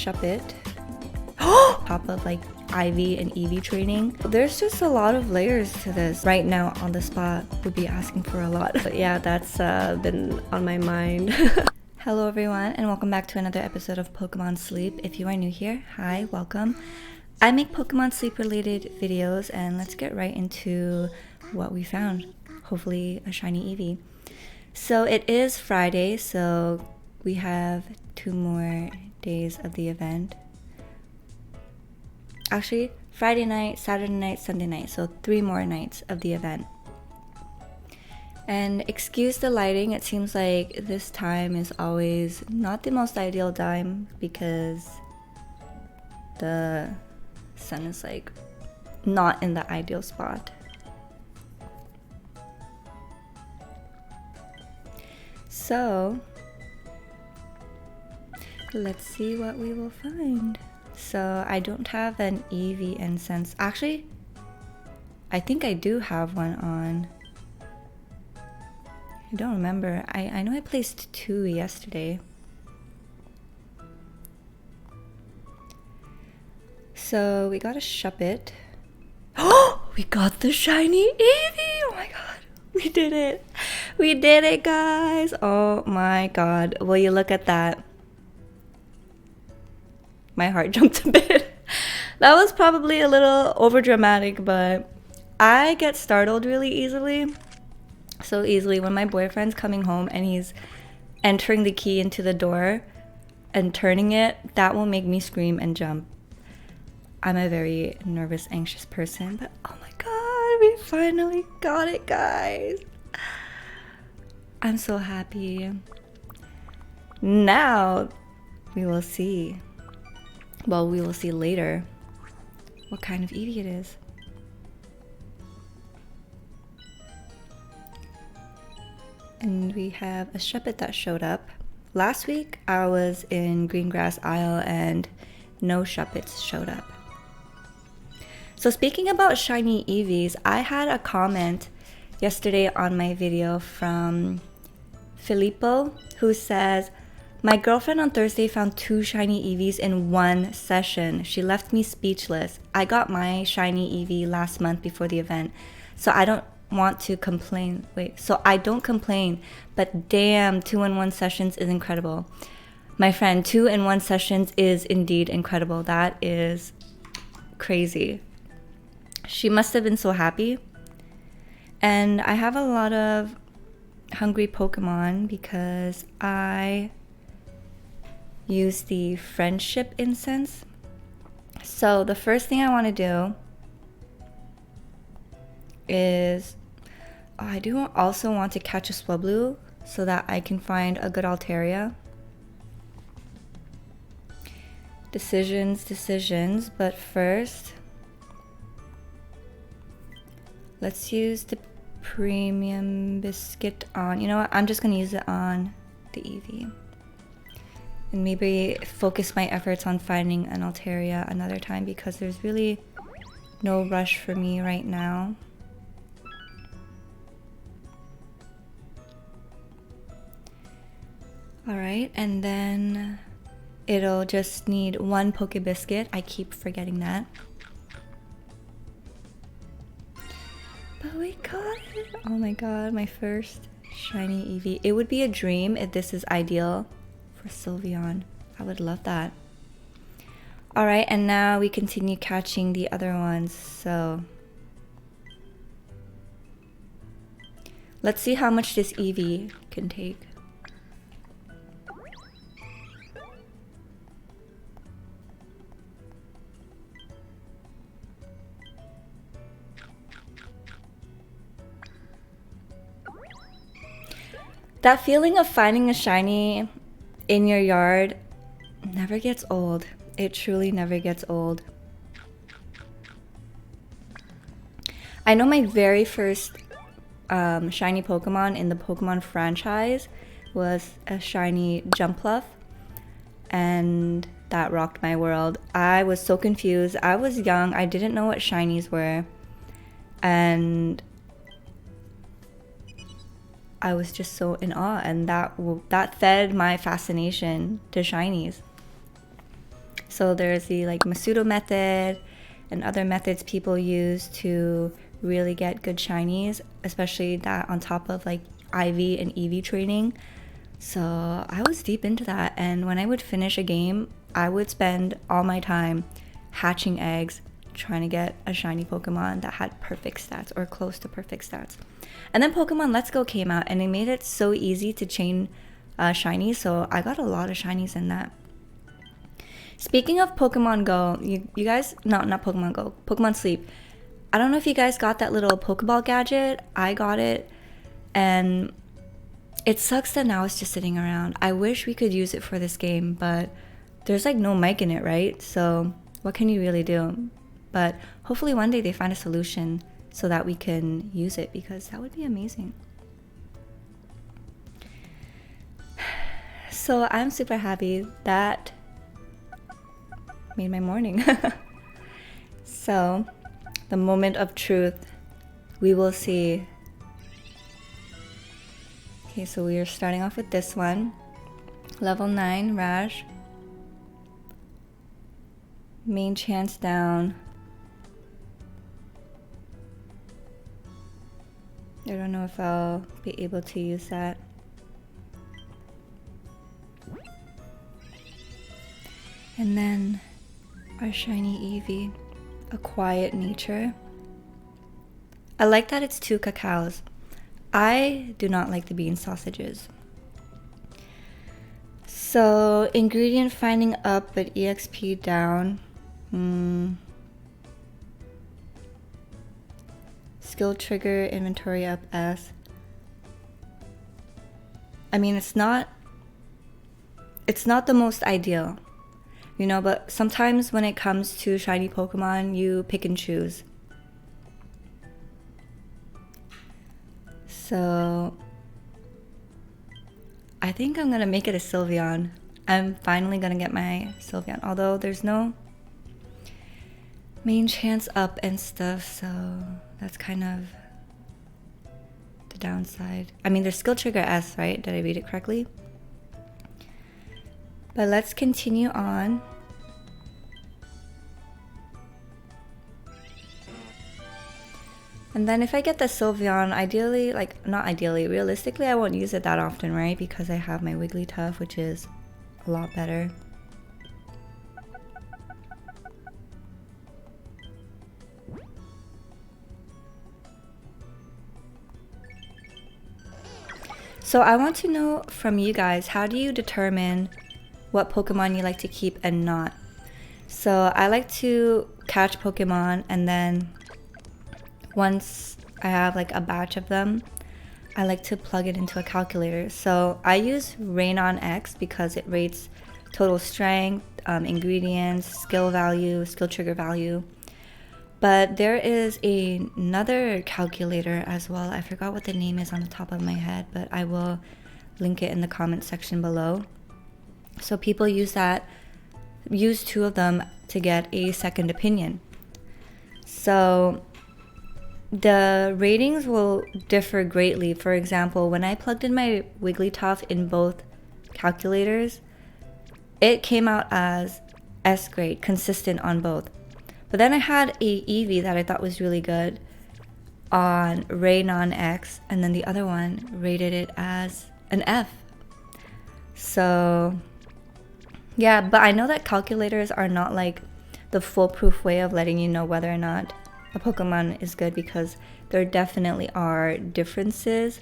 Shuppet. Top of like Ivy and Eevee training. There's just a lot of layers to this. Right now on the spot would be asking for a lot. But yeah, that's been on my mind. Hello everyone and welcome back to another episode of Pokemon Sleep. If you are new here, hi, welcome. I make Pokemon Sleep related videos and let's get right into what we found. Hopefully a shiny Eevee. So it is Friday, so we have 2 more days of the event. Actually, Friday night, Saturday night, Sunday night, so 3 more nights of the event. And excuse the lighting, it seems like this time is always not the most ideal time because the sun is like not in the ideal spot. So let's see what we will find. So I don't have an Eevee incense. Actually, I think I do have one on. I don't remember. I know I placed 2 yesterday. So we got a Shuppet. Oh, we got the shiny Eevee! Oh my god, we did it! We did it, guys! Oh my god, will you look at that? My heart jumped a bit. That was probably a little over dramatic, but I get startled really easily. So easily when my boyfriend's coming home and he's entering the key into the door and turning it, that will make me scream and jump. I'm a very nervous, anxious person, but oh my god, we finally got it, guys. I'm so happy. Now we will see. Well, we will see later what kind of Eevee it is. And we have a Shuppet that showed up. Last week I was in Greengrass Isle and no Shuppets showed up. So speaking about shiny Eevees, I had a comment yesterday on my video from Filippo who says, "My girlfriend on Thursday found 2 shiny Eevees in 1 session. She left me speechless. I got my shiny Eevee last month before the event, so I don't want to complain. So I don't complain, but damn, 2 in 1 sessions is incredible." My friend, 2 in 1 sessions is indeed incredible. That is crazy. She must have been so happy. And I have a lot of hungry Pokemon because I use the friendship incense. So the first thing I want to do is I do also want to catch a Swablu so that I can find a good Altaria. Decisions, but first let's use the premium biscuit on, you know what, I'm just gonna use it on the Eevee. And maybe focus my efforts on finding an Altaria another time because there's really no rush for me right now. Alright, and then it'll just need 1 Pokebiscuit. I keep forgetting that. But we got it! Oh my god, my first shiny Eevee. It would be a dream if this is ideal for Sylveon. I would love that. Alright, and now we continue catching the other ones, so let's see how much this Eevee can take. That feeling of finding a shiny in your yard never gets old. It truly never gets old. I know my very first shiny Pokemon in the Pokemon franchise was a shiny Jumpluff, and that rocked my world. I was so confused. I was young. I didn't know what shinies were, and I was just so in awe, and that fed my fascination to shinies. So there's the like Masudo method and other methods people use to really get good shinies, especially that on top of like IV and Eevee training. So I was deep into that, and when I would finish a game, I would spend all my time hatching eggs trying to get a shiny Pokemon that had perfect stats or close to perfect stats. And then Pokemon Let's Go came out and it made it so easy to chain shinies, so I got a lot of shinies in that. Speaking of Pokemon Go, you guys, no, not Pokemon Go, Pokemon Sleep. I don't know if you guys got that little Pokeball gadget. I got it, and it sucks that now it's just sitting around. I wish we could use it for this game, but there's like no mic in it, right? So what can you really do? But hopefully one day they find a solution so that we can use it, because that would be amazing. So I'm super happy. That made my morning. So the moment of truth, we will see. Okay, so we are starting off with this one. Level 9 Rash. Main chance down. I don't know if I'll be able to use that. And then our shiny Eevee. A quiet nature. I like that it's 2 cacaos. I do not like the bean sausages. So ingredient finding up but EXP down. Skill trigger inventory up S. I mean, it's not the most ideal, you know, but sometimes when it comes to shiny Pokemon, you pick and choose. So I think I'm gonna make it a Sylveon. I'm finally gonna get my Sylveon, although there's no main chance up and stuff, so that's kind of the downside. I mean, there's skill trigger S, right? Did I read it correctly? But let's continue on. And then if I get the Sylveon, ideally, like, not ideally, realistically, I won't use it that often, right? Because I have my Wigglytuff, which is a lot better. So I want to know from you guys, how do you determine what Pokemon you like to keep and not? So I like to catch Pokemon, and then once I have like a batch of them, I like to plug it into a calculator. So I use Rain on X because it rates total strength, ingredients, skill value, skill trigger value. But there is another calculator as well. I forgot what the name is on the top of my head, but I will link it in the comment section below. So people use 2 of them to get a second opinion. So the ratings will differ greatly. For example, when I plugged in my Wigglytuff in both calculators, it came out as S grade, consistent on both. But then I had a Eevee that I thought was really good on Rain on X, and then the other one rated it as an F. So yeah, but I know that calculators are not like the foolproof way of letting you know whether or not a Pokemon is good, because there definitely are differences.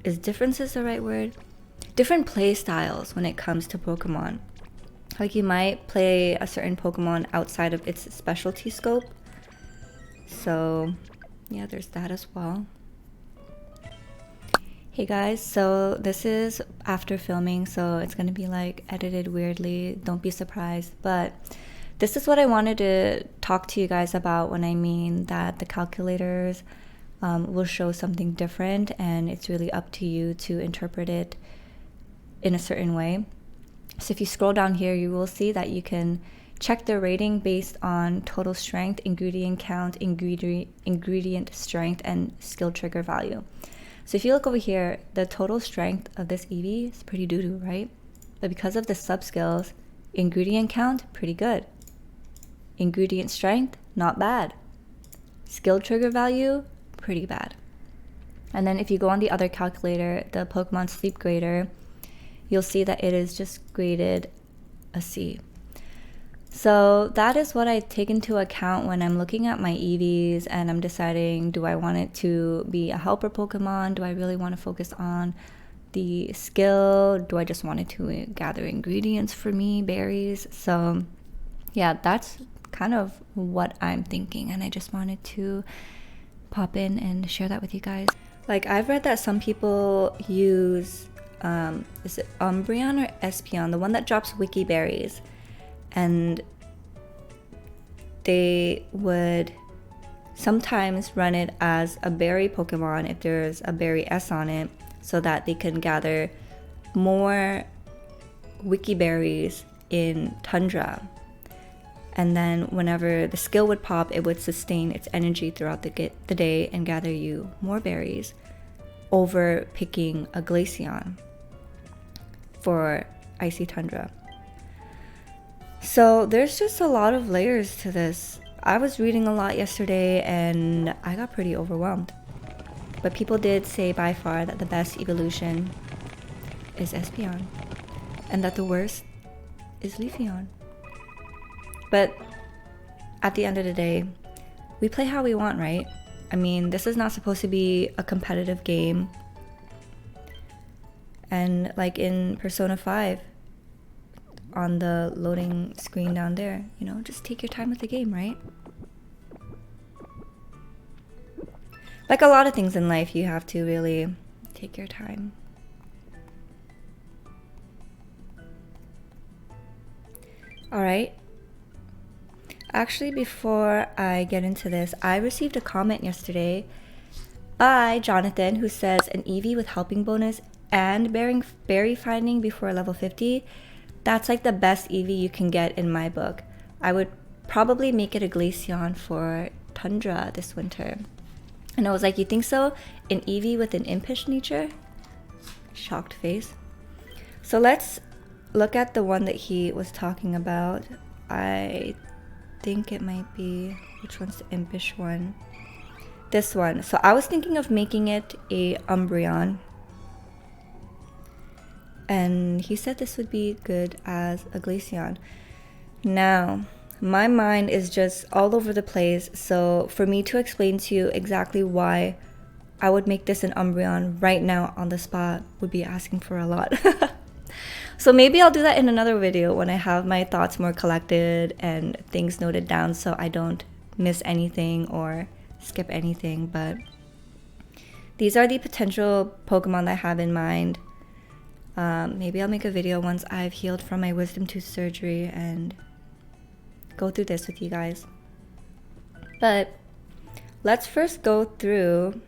Is differences the right word? Different play styles when it comes to Pokemon. Like, you might play a certain Pokemon outside of its specialty scope. So yeah, there's that as well. Hey guys, so this is after filming, so it's gonna be like edited weirdly. Don't be surprised, but this is what I wanted to talk to you guys about when I mean that the calculators will show something different, and it's really up to you to interpret it in a certain way. So if you scroll down here, you will see that you can check the rating based on total strength, ingredient count, ingredient strength, and skill trigger value. So if you look over here, the total strength of this Eevee is pretty doo-doo, right? But because of the sub skills, Ingredient count, pretty good. Ingredient strength, not bad. Skill trigger value, pretty bad. And then if you go on the other calculator, the Pokemon Sleep Grader, you'll see that it is just graded a C. So that is what I take into account when I'm looking at my Eevees and I'm deciding, do I want it to be a helper Pokemon? Do I really want to focus on the skill? Do I just want it to gather ingredients for me, berries? So yeah, that's kind of what I'm thinking, and I just wanted to pop in and share that with you guys. Like, I've read that some people use is it Umbreon or Espeon, the one that drops wiki berries, and they would sometimes run it as a berry Pokemon if there's a berry S on it, so that they can gather more wiki berries in Tundra. And then whenever the skill would pop, it would sustain its energy throughout the day and gather you more berries over picking a Glaceon for Icy Tundra. So there's just a lot of layers to this. I was reading a lot yesterday and I got pretty overwhelmed. But people did say by far that the best evolution is Espeon, and that the worst is Leafeon. But at the end of the day, we play how we want, right? I mean, this is not supposed to be a competitive game. And like in Persona 5, on the loading screen down there, you know, just take your time with the game, right? Like a lot of things in life, you have to really take your time. All right. Actually, before I get into this, I received a comment yesterday by Jonathan who says an Eevee with helping bonus and berry finding before level 50, that's like the best Eevee you can get in my book. I would probably make it a Glaceon for Tundra this winter. And I was like, you think so? An Eevee with an impish nature? Shocked face. So let's look at the one that he was talking about. I think it might be, which one's the impish one? This one. So I was thinking of making it a Umbreon, and he said this would be good as a Glaceon. Now my mind is just all over the place, so for me to explain to you exactly why I would make this an Umbreon right now on the spot would be asking for a lot. So maybe I'll do that in another video when I have my thoughts more collected and things noted down so I don't miss anything or skip anything. But these are the potential Pokemon that I have in mind. Maybe I'll make a video once I've healed from my wisdom tooth surgery and go through this with you guys. But let's first go through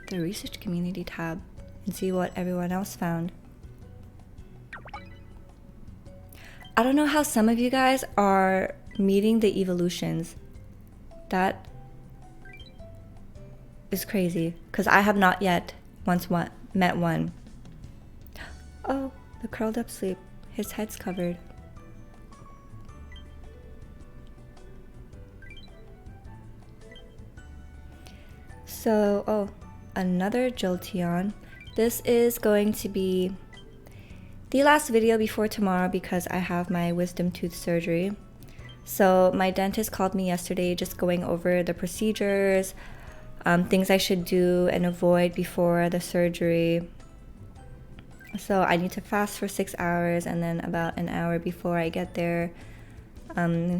the research community tab and see what everyone else found. I don't know how some of you guys are meeting the evolutions. That is crazy, because I have not yet met one. Oh, the curled up sleep. His head's covered. So, oh, another Jolteon. This is going to be the last video before tomorrow because I have my wisdom tooth surgery. So my dentist called me yesterday just going over the procedures, things I should do and avoid before the surgery. So I need to fast for 6 hours, and then about an hour before I get there,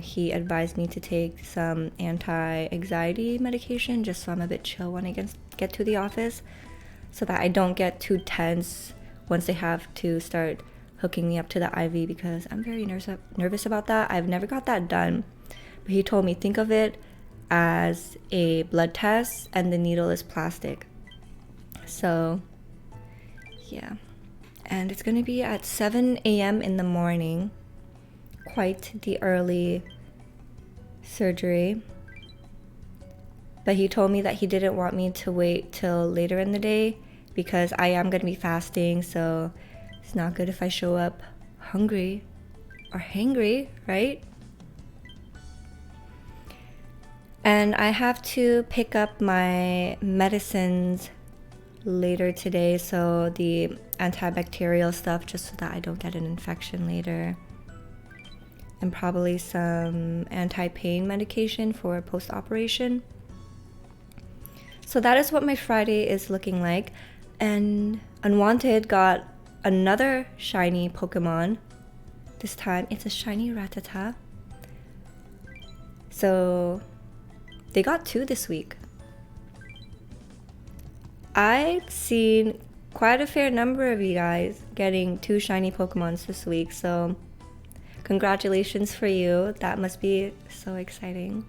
he advised me to take some anti-anxiety medication just so I'm a bit chill when I get to the office, so that I don't get too tense once they have to start hooking me up to the IV, because I'm very nervous about that. I've never got that done. But he told me, think of it as a blood test and the needle is plastic. So, yeah. And it's going to be at 7 a.m. in the morning. Quite the early surgery. But he told me that he didn't want me to wait till later in the day, because I am going to be fasting, so it's not good if I show up hungry or hangry, right? And I have to pick up my medicines later today, so the antibacterial stuff, just so that I don't get an infection later, and probably some anti-pain medication for post-operation. So that is what my Friday is looking like. And Unwanted got another shiny Pokemon. This time it's a shiny Rattata. So they got 2 this week. I've seen quite a fair number of you guys getting 2 shiny Pokemons this week, so congratulations for you. That must be so exciting.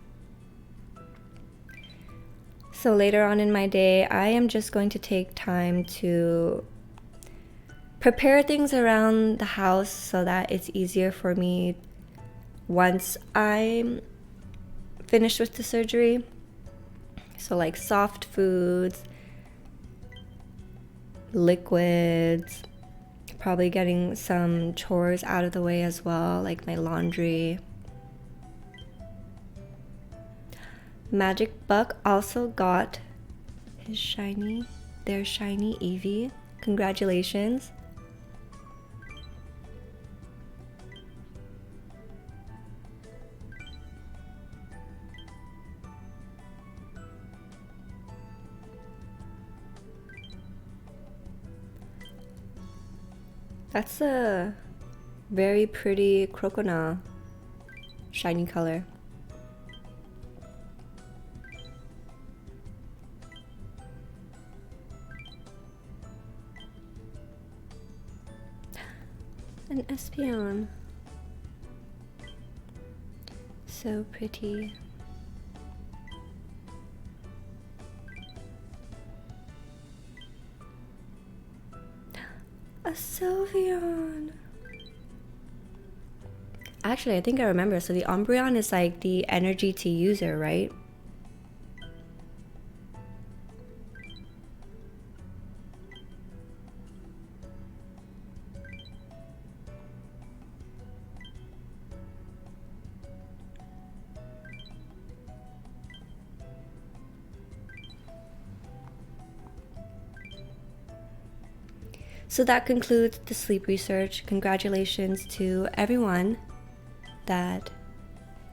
So later on in my day, I am just going to take time to prepare things around the house so that it's easier for me once I'm finished with the surgery. So like soft foods, liquids, probably getting some chores out of the way as well, like my laundry. Magic Buck also got their shiny Eevee. Congratulations. That's a very pretty Crocodile shiny color. An Espeon. So pretty. A Sylveon. Actually, I think I remember. So the Umbreon is like the energy to user, right? So that concludes the sleep research. Congratulations to everyone that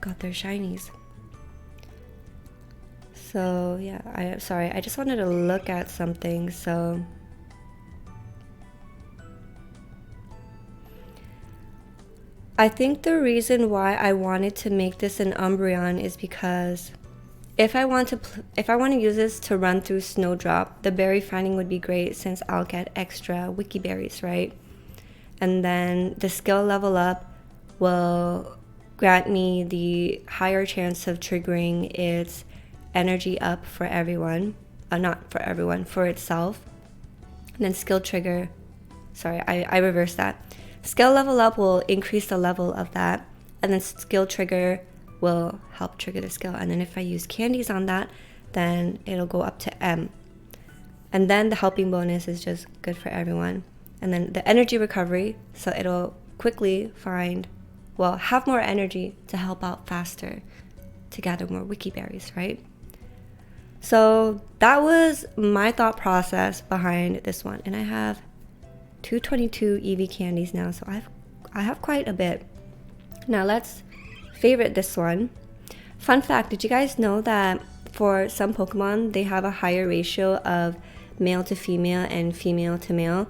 got their shinies. So yeah, I just wanted to look at something. So I think the reason why I wanted to make this an Umbreon is because if I want to use this to run through Snowdrop, the berry finding would be great since I'll get extra wiki berries, right? And then the skill level up will grant me the higher chance of triggering its energy up for everyone. Not for everyone, for itself. And then skill trigger, sorry, I reversed that. Skill level up will increase the level of that, and then skill trigger will help trigger the skill. And then if I use candies on that, then it'll go up to M. And then the helping bonus is just good for everyone. And then the energy recovery, so it'll quickly have more energy to help out faster to gather more wiki berries, right? So that was my thought process behind this one. And I have 222 Eevee candies now, so I have quite a bit. Now let's favorite this one. Fun fact, did you guys know that for some Pokemon, they have a higher ratio of male to female and female to male?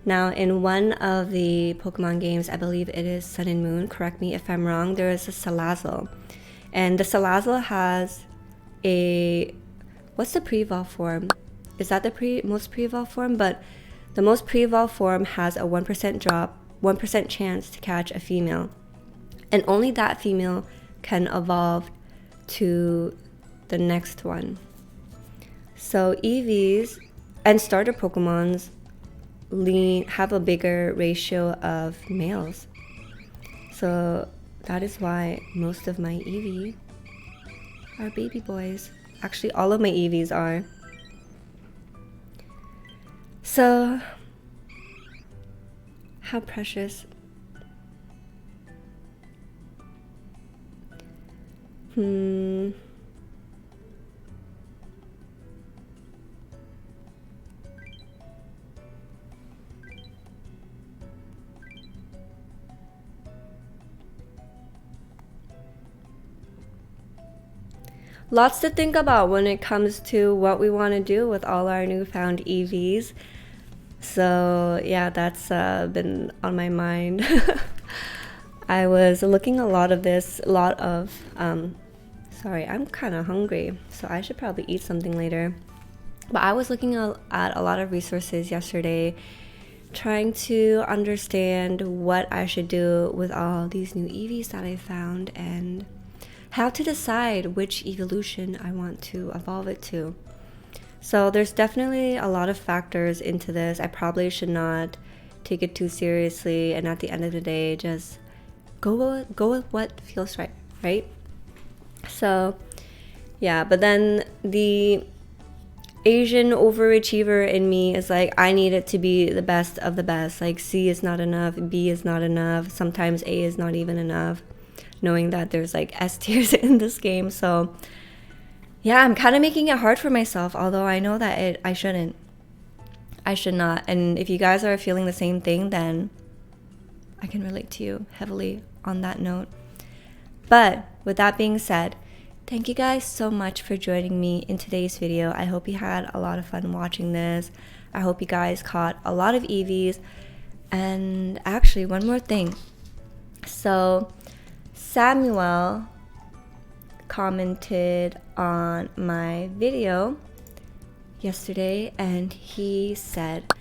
Now, in one of the Pokemon games, I believe it is Sun and Moon, correct me if I'm wrong, there is a Salazzle. And the Salazzle has what's the pre-evolve form? Is that the most pre-evolve form? But the most pre-evolve form has a 1% chance to catch a female. And only that female can evolve to the next one. So Eevees and starter Pokemons have a bigger ratio of males. So that is why most of my Eevee are baby boys. Actually, all of my Eevees are. So, how precious. Lots to think about when it comes to what we want to do with all our newfound Eevees. So yeah, that's been on my mind. I was looking a lot of sorry, I'm kind of hungry, so I should probably eat something later. But I was looking at a lot of resources yesterday, trying to understand what I should do with all these new Eevees that I found and how to decide which evolution I want to evolve it to. So there's definitely a lot of factors into this. I probably should not take it too seriously, and at the end of the day, just go with what feels right? So yeah, but then the Asian overachiever in me is like, I need it to be the best of the best. Like C is not enough, B is not enough, sometimes A is not even enough, knowing that there's like S tiers in this game. So yeah, I'm kind of making it hard for myself, although I know that I should not. And if you guys are feeling the same thing, then I can relate to you heavily on that note. But with that being said, thank you guys so much for joining me in today's video. I hope you had a lot of fun watching this. I hope you guys caught a lot of Eevees. And actually, one more thing. So Samuel commented on my video yesterday and he said,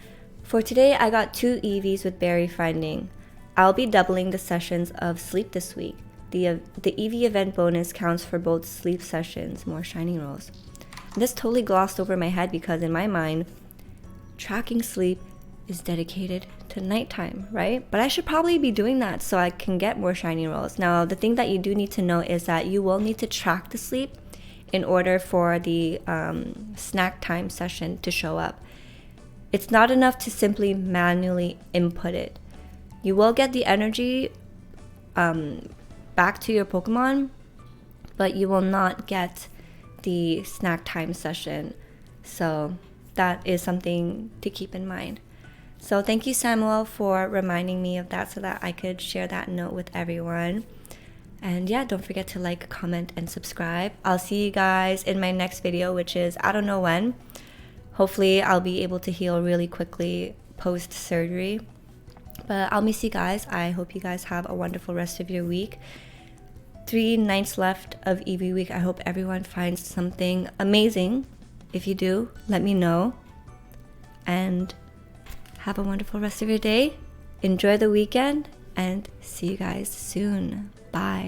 for today I got 2 Eevees with berry finding. I'll be doubling the sessions of sleep this week. The Eevee event bonus counts for both sleep sessions, more shiny rolls. This totally glossed over my head because in my mind, tracking sleep is dedicated to nighttime, right? But I should probably be doing that so I can get more shiny rolls. Now, the thing that you do need to know is that you will need to track the sleep in order for the snack time session to show up. It's not enough to simply manually input it. You will get the energy back to your Pokemon, but you will not get the snack time session. So that is something to keep in mind. So thank you, Samuel, for reminding me of that so that I could share that note with everyone. And yeah, don't forget to like, comment, and subscribe. I'll see you guys in my next video, which is I don't know when. Hopefully I'll be able to heal really quickly post-surgery. But I'll miss you guys. I hope you guys have a wonderful rest of your week. 3 nights left of Eevee week. I hope everyone finds something amazing. If you do, let me know. And have a wonderful rest of your day. Enjoy the weekend and see you guys soon. Bye.